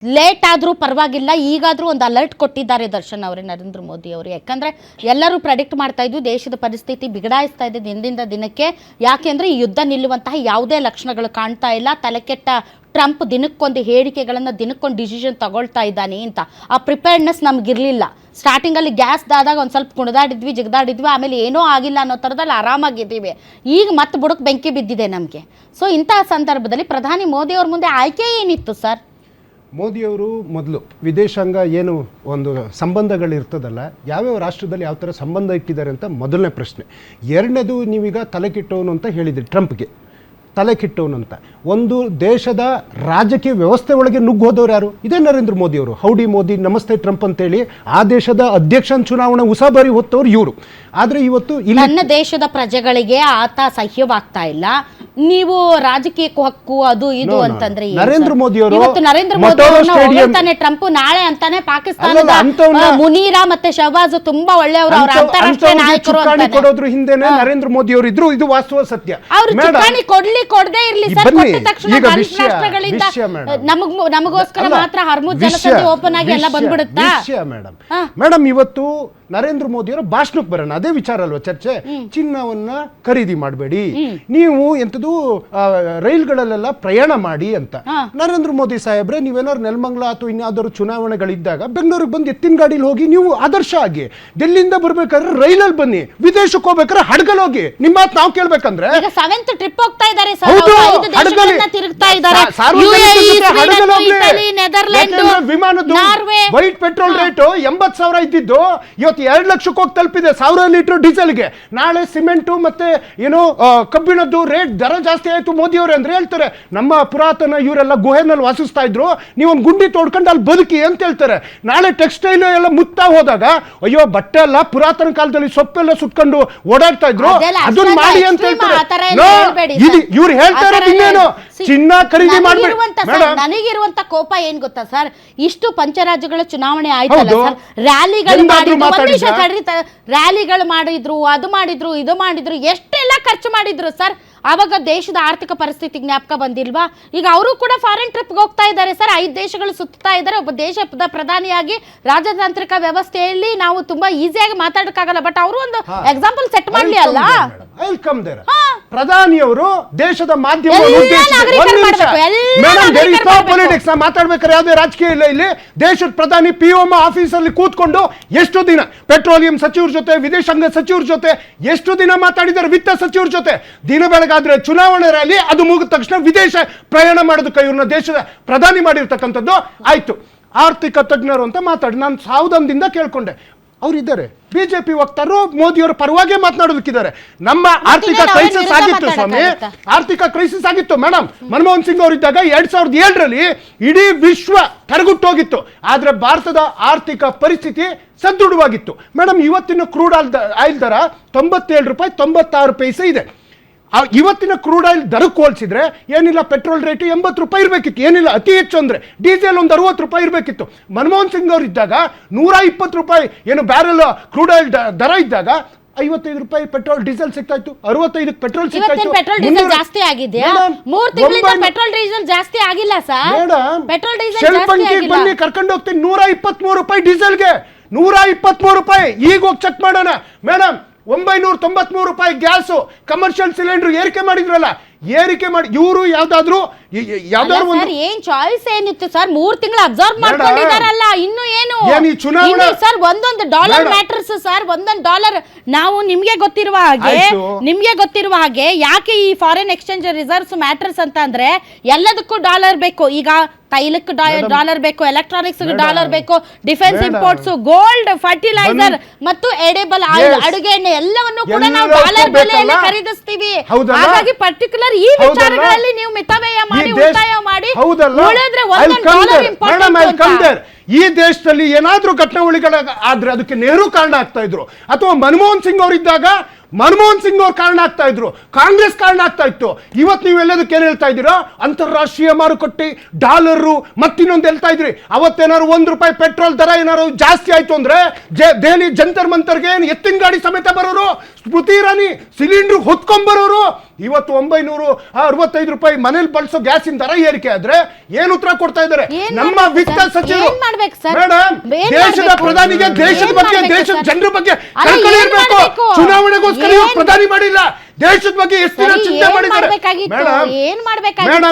Late ಆದರೂ ಪರವಾಗಿಲ್ಲ, ಈಗಾದರೂ ಒಂದು ಅಲರ್ಟ್ ಕೊಟ್ಟಿದ್ದಾರೆ ದರ್ಶನ್ ಅವರೇ, ನರೇಂದ್ರ ಮೋದಿ ಅವರು. ಯಾಕಂದರೆ ಎಲ್ಲರೂ ಪ್ರೆಡಿಕ್ಟ್ ಮಾಡ್ತಾ ಇದ್ದು ದೇಶದ ಪರಿಸ್ಥಿತಿ ಬಿಗಡಾಯಿಸ್ತಾ ಇದೆ ದಿನದಿಂದ ದಿನಕ್ಕೆ. ಯಾಕೆಂದರೆ ಈ ಯುದ್ಧ ನಿಲ್ಲುವಂತಹ ಯಾವುದೇ ಲಕ್ಷಣಗಳು ಕಾಣ್ತಾ ಇಲ್ಲ. ತಲೆಕೆಟ್ಟ ಟ್ರಂಪ್ ದಿನಕ್ಕೊಂದು ಹೇಳಿಕೆಗಳನ್ನು, ದಿನಕ್ಕೊಂದು ಡಿಸಿಷನ್ ತಗೊಳ್ತಾ ಇದ್ದಾನೆ ಅಂತ. ಆ ಪ್ರಿಪೇರ್ಡ್ನೆಸ್ ನಮಗಿರಲಿಲ್ಲ. ಸ್ಟಾರ್ಟಿಂಗಲ್ಲಿ ಗ್ಯಾಸ್ ದಾದಾಗ ಒಂದು ಸ್ವಲ್ಪ ಕುಣಿದಾಡಿದ್ವಿ, ಜಿಗದಾಡಿದ್ವಿ, ಆಮೇಲೆ ಏನೂ ಆಗಿಲ್ಲ ಅನ್ನೋ ಥರದಲ್ಲಿ ಆರಾಮಾಗಿದ್ದೀವಿ. ಈಗ ಮತ್ತೆ ಬುಡಕ್ಕೆ ಬೆಂಕಿ ಬಿದ್ದಿದೆ ನಮಗೆ. ಸೊ ಇಂತಹ ಸಂದರ್ಭದಲ್ಲಿ ಪ್ರಧಾನಿ ಮೋದಿ ಅವ್ರ ಮುಂದೆ ಆಯ್ಕೆ ಏನಿತ್ತು ಸರ್? ಮೋದಿಯವರು ಮೊದಲು ವಿದೇಶಾಂಗ ಏನು ಒಂದು ಸಂಬಂಧಗಳಿರ್ತದಲ್ಲ, ಯಾವ್ಯಾವ ರಾಷ್ಟ್ರದಲ್ಲಿ ಯಾವ ಥರ ಸಂಬಂಧ ಇಟ್ಟಿದ್ದಾರೆ ಅಂತ ಮೊದಲನೇ ಪ್ರಶ್ನೆ. ಎರಡನೇದು, ನೀವೀಗ ತಲೆ ಕೆಟ್ಟವನು ಅಂತ ಹೇಳಿದ್ರಿ, ಟ್ರಂಪ್ಗೆ ತಲೆ ಕೆಟ್ಟವನು ಅಂತ. ಒಂದು ದೇಶದ ರಾಜಕೀಯ ವ್ಯವಸ್ಥೆ ಒಳಗೆ ನುಗ್ಗೋದವ್ರು ಯಾರು? ಇದೇ ನರೇಂದ್ರ ಮೋದಿಯವರು. ಹೌಡಿ ಮೋದಿ, ನಮಸ್ತೆ ಟ್ರಂಪ್ ಅಂತೇಳಿ ಆ ದೇಶದ ಅಧ್ಯಕ್ಷನ ಚುನಾವಣೆ ಉಸಾಬರಿ ಹೊತ್ತವ್ರು ಇವರು. ಆದರೆ ಇವತ್ತು ನನ್ನ ದೇಶದ ಪ್ರಜೆಗಳಿಗೆ ಆತ ಸಹ್ಯವಾಗ್ತಾ ಇಲ್ಲ, ನೀವು ರಾಜಕೀಯಕ್ಕೂ ಹಕ್ಕು ಅದು ಇದು ಅಂತಂದ್ರೆ ನರೇಂದ್ರ ಮೋದಿ ಅವರು ಇವತ್ತು ನರೇಂದ್ರ ಮೋದಿ ಹೇಳ್ತಾನೆ, ಟ್ರಂಪ್ ನಾಳೆ ಅಂತಾನೆ ಪಾಕಿಸ್ತಾನದ ಮುನೀರಾ ಮತ್ತೆ ಶಹಬಾಜ್ ತುಂಬಾ ಒಳ್ಳೆಯವರು, ಅವರ ಅಂತಾರಾಷ್ಟ್ರೀಯ ನಾಯಕರು ಕೊಡೋದ್ರ ಹಿಂದೆನೆ ನರೇಂದ್ರ ಮೋದಿ ಅವರು ಇದ್ರು. ಇದು ವಾಸ್ತವ ಸತ್ಯ. ಅವರು ಚುಕ್ಕಾಣಿ ಕೊಡದೇ ಇರ್ಲಿ ಸರ್, ಕೊಟ್ಟ ತಕ್ಷಣ ರಾಷ್ಟ್ರಗಳಿಂದ ನಮಗೋಸ್ಕರ ಮಾತ್ರ ಹರ್ಮುಜ್ ಜಲಸಂಧಿ ಓಪನ್ ಆಗಿ ಎಲ್ಲ ಬಂದ್ಬಿಡುತ್ತಾ? ಮೇಡಮ್, ಇವತ್ತು ನರೇಂದ್ರ ಮೋದಿ ಅವರ ಭಾಷಣಕ್ಕೆ ಬರೋಣ. ಅದೇ ವಿಚಾರ ಅಲ್ವಾ ಚರ್ಚೆ? ಚಿನ್ನವನ್ನ ಖರೀದಿ ಮಾಡಬೇಡಿ, ನೀವು ಎಂತದು ರೈಲ್ಗಳಲ್ಲೆಲ್ಲ ಪ್ರಯಾಣ ಮಾಡಿ ಅಂತ. ನರೇಂದ್ರ ಮೋದಿ ಸಾಹೇಬ್ರೆ, ನೀವೇನಾದ್ರು ನೆಲಮಂಗಲ ಅಥವಾ ಇನ್ಯಾವುದಾದ್ರು ಚುನಾವಣೆಗಳಿದ್ದಾಗ ಬೆಂಗಳೂರಿಗೆ ಬಂದು ಎತ್ತಿನ ಗಾಡಿಲಿ ಹೋಗಿ, ನೀವು ಆದರ್ಶ ಆಗಿ ಡೆಲ್ಲಿಯಿಂದ ಬರ್ಬೇಕಾದ್ರೆ ರೈಲಲ್ಲಿ ಬನ್ನಿ, ವಿದೇಶಕ್ಕೆ ಹೋಗ್ಬೇಕಾದ್ರೆ ಹಡಗಲ್ ಹೋಗಿ. ನಿಮ್ಮ ಮಾತು ನಾವು ಕೇಳ್ಬೇಕಂದ್ರೆ ಸೆವೆಂತ್ ಟ್ರಿಪ್ ಹೋಗ್ತಾ ಇದ್ದಾರೆ, ವಿಮಾನದ್ದು ವೈಟ್ ಪೆಟ್ರೋಲ್ ರೇಟ್ 80,000 ಇದ್ದಿದ್ದು ಇವತ್ತು 2 ಲಕ್ಷಕ್ಕೆ ಹೋಗಿ ತಲುಪಿದೆ 1000 ಲೀಟರ್ ಡೀಸೆಲ್ಗೆ. ನಾಳೆ ಸಿಮೆಂಟು ಮತ್ತೆ ಏನು ಕಬ್ಬಿಣದ್ದು ರೇಟ್ ದರ ಜಾಸ್ತಿ ಆಯ್ತು. ಮೋದಿ ಅವರು ಅಂದ್ರೆ ಹೇಳ್ತಾರೆ, ನಮ್ಮ ಪುರಾತನ ಇವರೆಲ್ಲ ಗುಹೆನಲ್ಲಿ ವಾಸಿಸ್ತಾ ಇದ್ರು, ನೀವೊಂದು ಗುಂಡಿ ತೋಡ್ಕೊಂಡು ಅಲ್ಲಿ ಬದುಕಿ ಅಂತ ಹೇಳ್ತಾರೆ. ನಾಳೆ ಟೆಕ್ಸ್ಟೈಲ್ ಎಲ್ಲ ಮುತ್ತಾ ಹೋದಾಗ, ಅಯ್ಯೋ ಬಟ್ಟೆ ಎಲ್ಲ ಪುರಾತನ ಕಾಲದಲ್ಲಿ ಸೊಪ್ಪೆಲ್ಲ ಸುಟ್ಕೊಂಡು ಓಡಾಡ್ತಾ ಇದ್ರು, ಅದನ್ನ ಮಾಡಿ ಅಂತ ಹೇಳ್ತಾರೆ. ಇವ್ರು ಹೇಳ್ತಾರೆ ಇನ್ನೇನು, ಚಿನ್ನ ಖರೀದಿ ಮಾಡ್ಬೇಕು. ನನಗಿರುವಂತ ಕೋಪ ಏನ್ ಗೊತ್ತಾ ಸರ್, ಇಷ್ಟು ಪಂಚರಾಜ್ಯಗಳ ಚುನಾವಣೆ ಆಯ್ತಲ್ಲ ಸರ್, ರ್ಯಾಲಿಗಳು ಮಾಡಿದ್ರು, ಅದು ಮಾಡಿದ್ರು, ಇದು ಮಾಡಿದ್ರು, ಎಷ್ಟೆಲ್ಲ ಖರ್ಚು ಮಾಡಿದ್ರು ಸರ್. ಆವಾಗ ದೇಶದ ಆರ್ಥಿಕ ಪರಿಸ್ಥಿತಿ ಜ್ಞಾಪಕ ಬಂದಿಲ್ವಾ? ಈಗ ಅವರು ಕೂಡ ಫಾರಿನ್ ಟ್ರಿಪ್ಗೆ ಹೋಗ್ತಾ ಇದ್ದಾರೆ ಸರ್, 5 ದೇಶಗಳು ಸುತ್ತಾ ಇದ್ದಾರೆ. ಒಬ್ಬ ದೇಶದ ಪ್ರಧಾನಿಯಾಗಿ ರಾಜತಾಂತ್ರಿಕ ವ್ಯವಸ್ಥೆಯಲ್ಲಿ ನಾವು ತುಂಬಾ ಈಸಿಯಾಗಿ ಮಾತಾಡಕ್ಕಾಗಲ್ಲ, ಬಟ್ ಅವರು ಒಂದು ಎಕ್ಸಾಂಪಲ್ ಸೆಟ್ ಮಾಡ್ಲಿ ಅಲ್ಲ. ಪ್ರಧಾನಿಯವರು ದೇಶದ ಮಾಧ್ಯಮ ಮಾತಾಡ್ಬೇಕಾದ್ರೆ ಯಾವುದೇ ರಾಜಕೀಯ ಇಲ್ಲ ಇಲ್ಲಿ. ದೇಶದ ಪ್ರಧಾನಿ POM ಆಫೀಸಲ್ಲಿ ಕೂತ್ಕೊಂಡು ಎಷ್ಟು ದಿನ ಪೆಟ್ರೋಲಿಯಂ ಸಚಿವರ ಜೊತೆ, ವಿದೇಶಾಂಗ ಸಚಿವರ ಜೊತೆ ಎಷ್ಟು ದಿನ ಮಾತಾಡಿದ್ದಾರೆ, ವಿತ್ತ ಸಚಿವರ ಜೊತೆ. ದಿನ ಬೆಳಗಾದ್ರೆ ಚುನಾವಣೆ ರ್ಯಾಲಿ, ಅದು ಮುಗಿದ ತಕ್ಷಣ ವಿದೇಶ ಪ್ರಯಾಣ ಮಾಡೋದಕ್ಕೆ ಇವ್ರನ್ನ ದೇಶದ ಪ್ರಧಾನಿ ಮಾಡಿರ್ತಕ್ಕಂಥದ್ದು ಆಯ್ತು. ಆರ್ಥಿಕ ತಜ್ಞರು ಅಂತ ಮಾತಾಡಿ ನಾನು ಸಾವಧಾನದಿಂದ ಕೇಳ್ಕೊಂಡೆ. ಅವರಿದ್ದಾರೆ ಬಿಜೆಪಿ ವಕ್ತಾರರು, ಮೋದಿಯವರ ಪರವಾಗಿ ಮಾತನಾಡೋದಕ್ಕಿದ್ದಾರೆ. ನಮ್ಮ ಆರ್ಥಿಕ ಕ್ರೈಸಿಸ್ ಆಗಿತ್ತು ಸ್ವಾಮಿ, ಆರ್ಥಿಕ ಕ್ರೈಸಿಸ್ ಆಗಿತ್ತು ಮೇಡಮ್. ಮನಮೋಹನ್ ಸಿಂಗ್ ಅವರಿದ್ದಾಗ 2007ರಲ್ಲಿ ಇಡೀ ವಿಶ್ವ ಕರಗುಟ್ಟೋಗಿತ್ತು. ಆದ್ರೆ ಭಾರತದ ಆರ್ಥಿಕ ಪರಿಸ್ಥಿತಿ ಸದೃಢವಾಗಿತ್ತು ಮೇಡಮ್. ಇವತ್ತಿನ ಕ್ರೂಡ್ ಆಯಿಲ್ ದರ 97 ರೂಪಾಯಿ 96 ಪೈಸೆ ಇದೆ. ಇವತ್ತಿನ ಕ್ರೂಡ್ ಆಯಿಲ್ ದರಕ್ಕೆ ಹೋಲಿಸಿದ್ರೆ ಏನಿಲ್ಲ, ಪೆಟ್ರೋಲ್ ರೇಟ್ 80 ರೂಪಾಯಿ ಇರಬೇಕಿತ್ತು, ಏನಿಲ್ಲ ಅತಿ ಹೆಚ್ಚು ಅಂದ್ರೆ ಡೀಸೆಲ್ ಒಂದು 60 ರೂಪಾಯಿ ಇರಬೇಕಿತ್ತು. ಮನಮೋಹನ್ ಸಿಂಗ್ ಅವರು ಇದ್ದಾಗ 120 ರೂಪಾಯಿ ಏನು ಬ್ಯಾರೆಲ್ ಕ್ರೂಡ್ ಆಯಿಲ್ ದರ ಇದ್ದಾಗ 55 ರೂಪಾಯಿ ಪೆಟ್ರೋಲ್ ಡೀಸೆಲ್ ಸಿಗ್ತಾ ಇತ್ತು, 65 ಪೆಟ್ರೋಲ್ ಸಿಗ್ತಾ ಇತ್ತು. ಪೆಟ್ರೋಲ್ ಡೀಸೆಲ್ ಜಾಸ್ತಿ ಆಗಿದೆ, 3 ತಿಂಗಳಿಂದ ಪೆಟ್ರೋಲ್ ಡೀಸೆಲ್ ಜಾಸ್ತಿ ಆಗಿಲ್ಲ ಸರ್. ಮೇಡಮ್, ಪೆಟ್ರೋಲ್ ಡೀಸೆಲ್ ಬನ್ನಿ ಕರ್ಕೊಂಡು ಹೋಗ್ತೀನಿ, 123 ರೂಪಾಯಿ ಡೀಸೆಲ್ಗೆ, 123 ರೂಪಾಯಿ. ಈಗ ಹೋಗಿ ಚೆಕ್ ಮಾಡೋಣ ಮೇಡಮ್. 993 ರೂಪಾಯಿ ಗ್ಯಾಸು, ಕಮರ್ಷಿಯಲ್ ಸಿಲಿಂಡರ್ ಏರಿಕೆ ಮಾಡಿದ್ರಲ್ಲ, ಏರಿಕೆ ಮಾಡಿ ಇವರು ಯಾವ್ದಾದ್ರು ಏನ್ ಚಾಯ್ಸ್ ಏನಿತ್ತು ಸರ್? 3 ತಿಂಗಳು ಅಬ್ಸರ್ವ್ ಮಾಡ್ಕೊಂಡಿದಾರಲ್ಲ, ಇನ್ನು ಏನು ಸರ್? ಒಂದೊಂದು ಡಾಲರ್ ಮ್ಯಾಟರ್ಸ್ ಸರ್, ಒಂದೊಂದು ಡಾಲರ್. ನಾವು ನಿಮ್ಗೆ ಗೊತ್ತಿರುವ ಹಾಗೆ ಯಾಕೆ ಈ ಫಾರಿನ್ ಎಕ್ಸ್ಚೇಂಜ್ ರಿಸರ್ವ್ಸ್ ಮ್ಯಾಟರ್ಸ್ ಅಂತ ಅಂದ್ರೆ, ಎಲ್ಲದಕ್ಕೂ ಡಾಲರ್ ಬೇಕು. ಈಗ ತೈಲಕ್ಕೆ ಡಾಲರ್ ಬೇಕು, ಎಲೆಕ್ಟ್ರಾನಿಕ್ಸ್ ಡಾಲರ್ ಬೇಕು, ಡಿಫೆನ್ಸ್ ಇಂಪೋರ್ಟ್ಸ್, ಗೋಲ್ಡ್, ಫರ್ಟಿಲೈಸರ್ ಮತ್ತು ಎಡೇಬಲ್ ಆಯಿಲ್, ಅಡುಗೆ ಎಣ್ಣೆ ಎಲ್ಲವನ್ನು ಕೂಡ ನಾವು ಡಾಲರ್ ಬೆಲೆಯಲ್ಲಿ ಖರೀದಿಸ್ತೀವಿ. ಹಾಗಾಗಿ ಪರ್ಟಿಕ್ಯುಲರ್ ಈ ವಿಚಾರಗಳಲ್ಲಿ ನೀವು ಮಿತವ್ಯಯ ಮಾಡಿ, ಉಳಿತಾಯ ಮಾಡಿ ಉಳಿದ್ರೆ $1 ಇಂಪಾರ್ಟೆಂಟ್. ಈ ದೇಶದಲ್ಲಿ ಏನಾದ್ರೂ ಘಟನಾವಳಿಗಳ ಆದ್ರೆ ಅದಕ್ಕೆ ನೆಹರು ಕಾರಣ ಆಗ್ತಾ ಇದ್ರು, ಅಥವಾ ಮನಮೋಹನ್ ಸಿಂಗ್ ಅವರಿದ್ದಾಗ ಮನಮೋಹನ್ ಸಿಂಗ್ ಅವ್ರು ಕಾರಣ ಆಗ್ತಾ ಇದ್ರು, ಕಾಂಗ್ರೆಸ್ ಕಾರಣ ಆಗ್ತಾ ಇತ್ತು. ಇವತ್ತು ನೀವು ಎಲ್ಲದಕ್ಕೆ ಏನ್ ಹೇಳ್ತಾ ಇದ್ದೀರಾ? ಅಂತಾರಾಷ್ಟ್ರೀಯ ಮಾರುಕಟ್ಟೆ, ಡಾಲರ್ ಮತ್ತಿನ್ನೊಂದು ಹೇಳ್ತಾ ಇದ್ರಿ. ಅವತ್ತೇನಾದ್ರು ₹1 ಪೆಟ್ರೋಲ್ ದರ ಏನಾದ್ರು ಜಾಸ್ತಿ ಆಯ್ತು ಅಂದ್ರೆ ದೆಹಲಿ ಜಂತರ್ ಮಂತರ್ಗೆ ಎತ್ತಿನ ಗಾಡಿ ಸಮೇತ ಬರೋರು, ಸ್ಮೃತಿ ಇರಾನಿ ಸಿಲಿಂಡರ್ ಹೊತ್ಕೊಂಡ್ಬರೋರು. ಇವತ್ತು ₹965 ಮನೇಲಿ ಬಳಸೋ ಗ್ಯಾಸಿನ ದರ ಏರಿಕೆ ಆದ್ರೆ ಏನು ಉತ್ತರ ಕೊಡ್ತಾ ಇದ್ದಾರೆ ನಮ್ಮ ವಿತ್ತ ಸಚಿವರು? ಮೇಡಮ್, ದೇಶದ ಪ್ರಧಾನಿಗೆ ದೇಶದ ಬಗ್ಗೆ, ದೇಶದ ಜನರ ಬಗ್ಗೆ ಕಳಕಳಿ ಇರಬೇಕು. ಚುನಾವಣೆಗೋಸ್ಕರ ಇವ್ರು ಪ್ರಧಾನಿ ಮಾಡಿಲ್ಲ, ದೇಶದ ಬಗ್ಗೆ ಎಷ್ಟು ದಿನ ಚಿಂತೆ ಮಾಡಿದ್ದಾರೆ. ಮೇಡಮ್